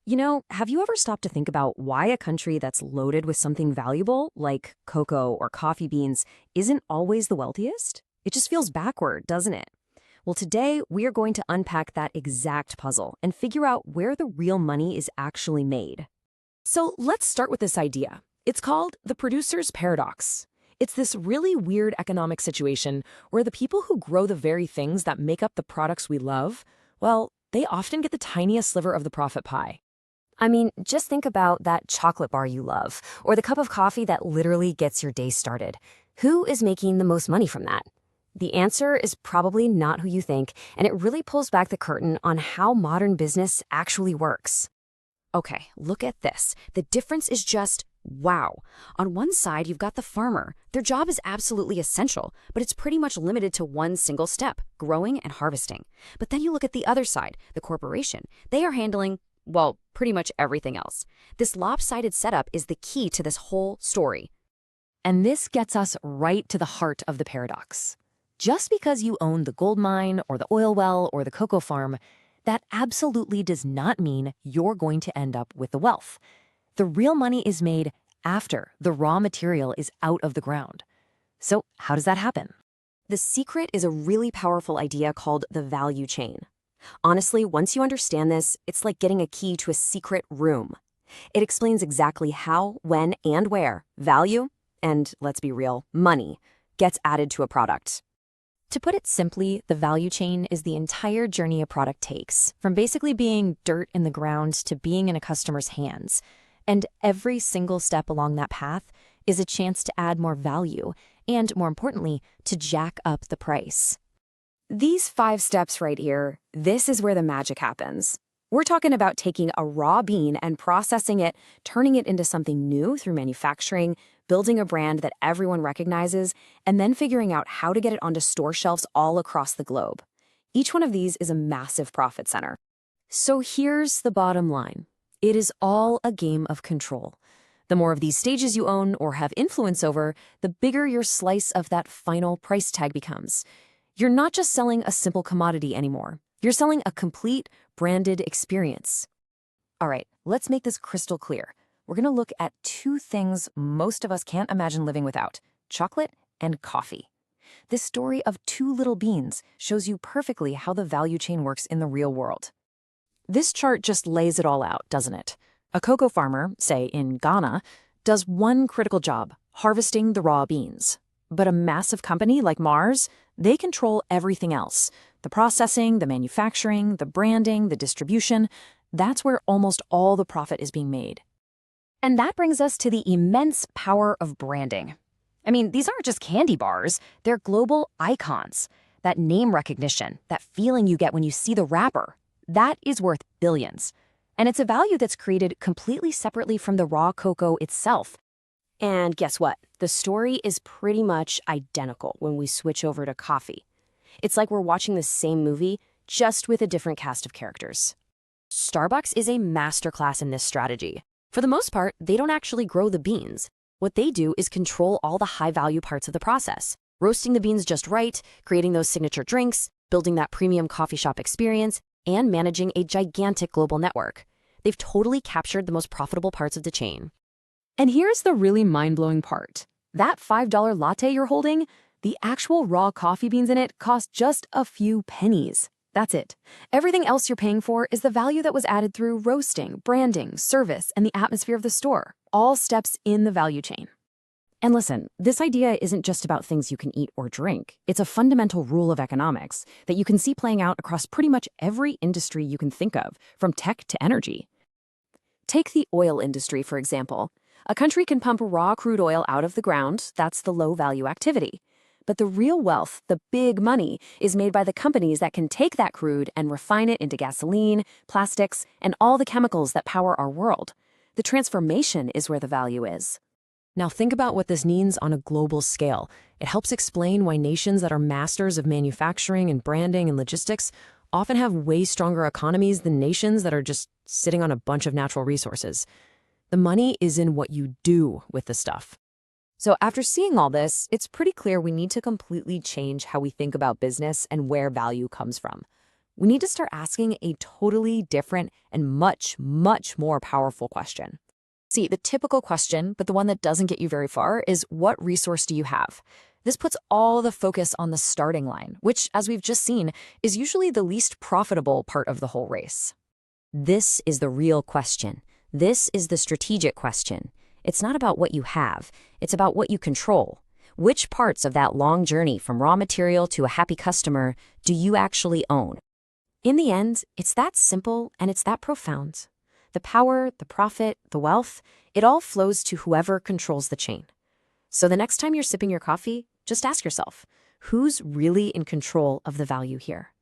Have you ever stopped to think about why a country that's loaded with something valuable, like cocoa or coffee beans, isn't always the wealthiest? It just feels backward, doesn't it? Well, today we are going to unpack that exact puzzle and figure out where the real money is actually made. So let's start with this idea. It's called the producer's paradox. It's this really weird economic situation where the people who grow the very things that make up the products we love, well, they often get the tiniest sliver of the profit pie. I mean, just think about that chocolate bar you love, or the cup of coffee that literally gets your day started. Who is making the most money from that? The answer is probably not who you think, and it really pulls back the curtain on how modern business actually works. Okay, look at this. The difference is just wow. On one side, you've got the farmer. Their job is absolutely essential, but it's pretty much limited to one single step, growing and harvesting. But then you look at the other side, the corporation. They are handling, well, pretty much everything else. This lopsided setup is the key to this whole story. And this gets us right to the heart of the paradox. Just because you own the gold mine or the oil well or the cocoa farm, that absolutely does not mean you're going to end up with the wealth. The real money is made after the raw material is out of the ground. So how does that happen? The secret is a really powerful idea called the value chain. Honestly, once you understand this, it's like getting a key to a secret room. It explains exactly how, when, and where value, and let's be real, money, gets added to a product. To put it simply, the value chain is the entire journey a product takes, from basically being dirt in the ground to being in a customer's hands. And every single step along that path is a chance to add more value, and more importantly, to jack up the price. These 5 steps right here, this is where the magic happens. We're talking about taking a raw bean and processing it, turning it into something new through manufacturing, building a brand that everyone recognizes, and then figuring out how to get it onto store shelves all across the globe. Each one of these is a massive profit center. So here's the bottom line. It is all a game of control. The more of these stages you own or have influence over, the bigger your slice of that final price tag becomes. You're not just selling a simple commodity anymore. You're selling a complete, branded experience. All right, let's make this crystal clear. We're going to look at 2 things most of us can't imagine living without: chocolate and coffee. This story of 2 little beans shows you perfectly how the value chain works in the real world. This chart just lays it all out, doesn't it? A cocoa farmer, say in Ghana, does one critical job: harvesting the raw beans. But a massive company like Mars, they control everything else. The processing, the manufacturing, the branding, the distribution. That's where almost all the profit is being made. And that brings us to the immense power of branding. I mean, these aren't just candy bars, they're global icons. That name recognition, that feeling you get when you see the wrapper, that is worth billions. And it's a value that's created completely separately from the raw cocoa itself. And guess what? The story is pretty much identical when we switch over to coffee. It's like we're watching the same movie, just with a different cast of characters. Starbucks is a masterclass in this strategy. For the most part, they don't actually grow the beans. What they do is control all the high-value parts of the process, roasting the beans just right, creating those signature drinks, building that premium coffee shop experience, and managing a gigantic global network. They've totally captured the most profitable parts of the chain. And here's the really mind-blowing part. That $5 latte you're holding, the actual raw coffee beans in it cost just a few pennies. That's it. Everything else you're paying for is the value that was added through roasting, branding, service, and the atmosphere of the store. All steps in the value chain. And listen, this idea isn't just about things you can eat or drink. It's a fundamental rule of economics that you can see playing out across pretty much every industry you can think of, from tech to energy. Take the oil industry, for example. A country can pump raw crude oil out of the ground. That's the low-value activity. But the real wealth, the big money, is made by the companies that can take that crude and refine it into gasoline, plastics, and all the chemicals that power our world. The transformation is where the value is. Now think about what this means on a global scale. It helps explain why nations that are masters of manufacturing and branding and logistics often have way stronger economies than nations that are just sitting on a bunch of natural resources. The money is in what you do with the stuff. So after seeing all this, it's pretty clear we need to completely change how we think about business and where value comes from. we need to start asking a totally different and much, much more powerful question. See, the typical question, but the one that doesn't get you very far, is what resource do you have? This puts all the focus on the starting line, which, as we've just seen, is usually the least profitable part of the whole race. This is the real question. This is the strategic question. It's not about what you have, it's about what you control. Which parts of that long journey from raw material to a happy customer do you actually own? In the end, it's that simple and it's that profound. The power, the profit, the wealth, it all flows to whoever controls the chain. So the next time you're sipping your coffee, just ask yourself, who's really in control of the value here?